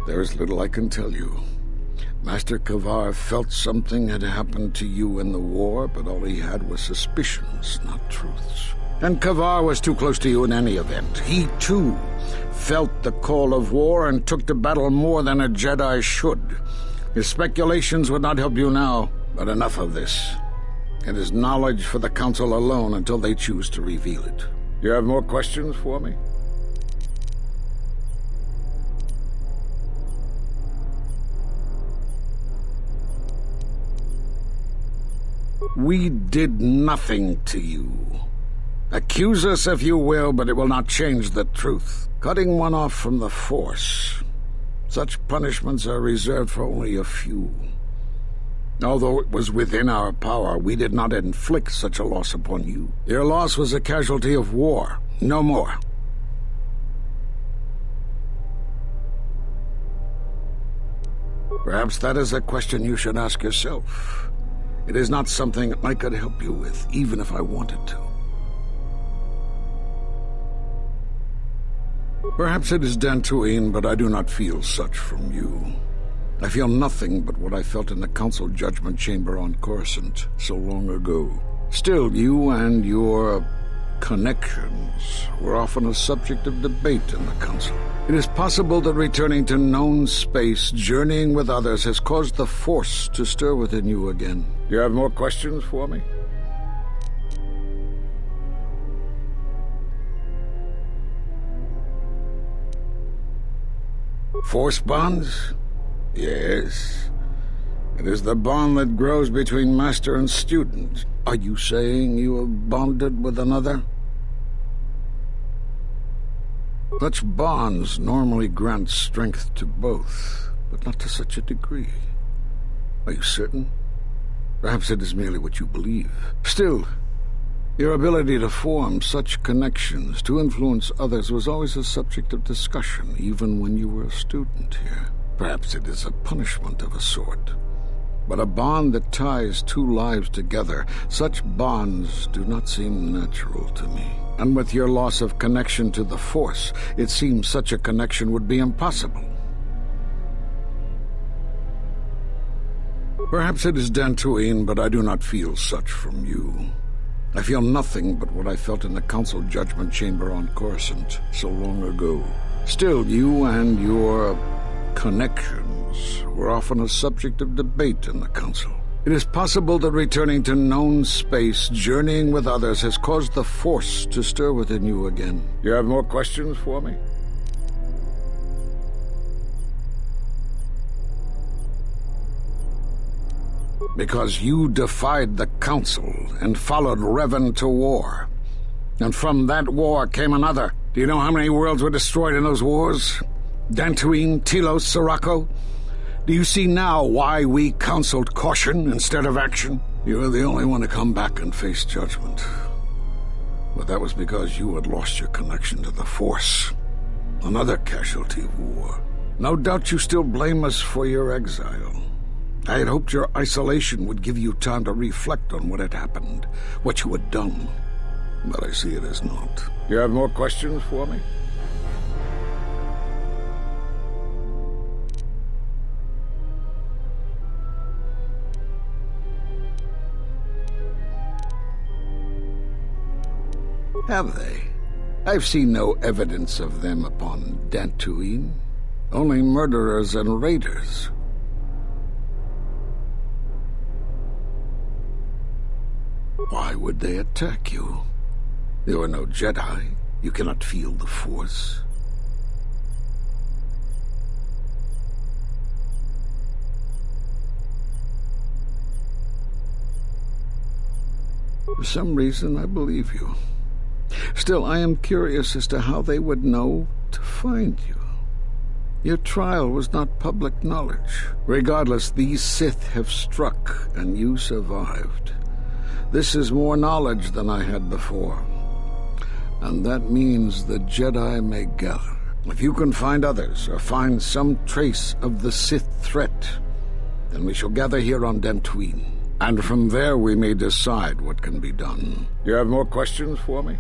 There is little I can tell you. Master KotOR felt something had happened to you in the war, but all he had was suspicions, not truths. And KotOR was too close to you in any event. He, too, felt the call of war and took to battle more than a Jedi should. His speculations would not help you now, but enough of this. It is knowledge for the Council alone until they choose to reveal it. You have more questions for me? We did nothing to you. Accuse us if you will, but it will not change the truth. Cutting one off from the Force. Such punishments are reserved for only a few. Although it was within our power, we did not inflict such a loss upon you. Your loss was a casualty of war, no more. Perhaps that is a question you should ask yourself. It is not something I could help you with, even if I wanted to. Perhaps it is Dantuin, but I do not feel such from you. I feel nothing but what I felt in the Council Judgment Chamber on Coruscant so long ago. Still, you and your connections were often a subject of debate in the Council. It is possible that returning to known space, journeying with others, has caused the Force to stir within you again. You have more questions for me? Force bonds? Yes. It is the bond that grows between master and student. Are you saying you have bonded with another? Such bonds normally grant strength to both, but not to such a degree. Are you certain? Perhaps it is merely what you believe. Still, your ability to form such connections, to influence others, was always a subject of discussion, even when you were a student here. Perhaps it is a punishment of a sort. But a bond that ties two lives together, such bonds do not seem natural to me. And with your loss of connection to the Force, it seems such a connection would be impossible. Perhaps it is Dantuin, but I do not feel such from you. I feel nothing but what I felt in the Council Judgment Chamber on Coruscant so long ago. Still, you and your connections were often a subject of debate in the Council. It is possible that returning to known space, journeying with others, has caused the Force to stir within you again. You have more questions for me? Because you defied the Council and followed Revan to war. And from that war came another. Do you know how many worlds were destroyed in those wars? Dantuin, Telos, Sirocco? Do you see now why we counseled caution instead of action? You were the only one to come back and face judgment. But that was because you had lost your connection to the Force. Another casualty of war. No doubt you still blame us for your exile. I had hoped your isolation would give you time to reflect on what had happened, what you had done. But I see it as not. You have more questions for me? Have they? I've seen no evidence of them upon Dantuin. Only murderers and raiders. Why would they attack you? You are no Jedi. You cannot feel the Force. For some reason, I believe you. Still, I am curious as to how they would know to find you. Your trial was not public knowledge. Regardless, these Sith have struck, and you survived. This is more knowledge than I had before. And that means the Jedi may gather. If you can find others, or find some trace of the Sith threat, then we shall gather here on Dantuin. And from there we may decide what can be done. You have more questions for me?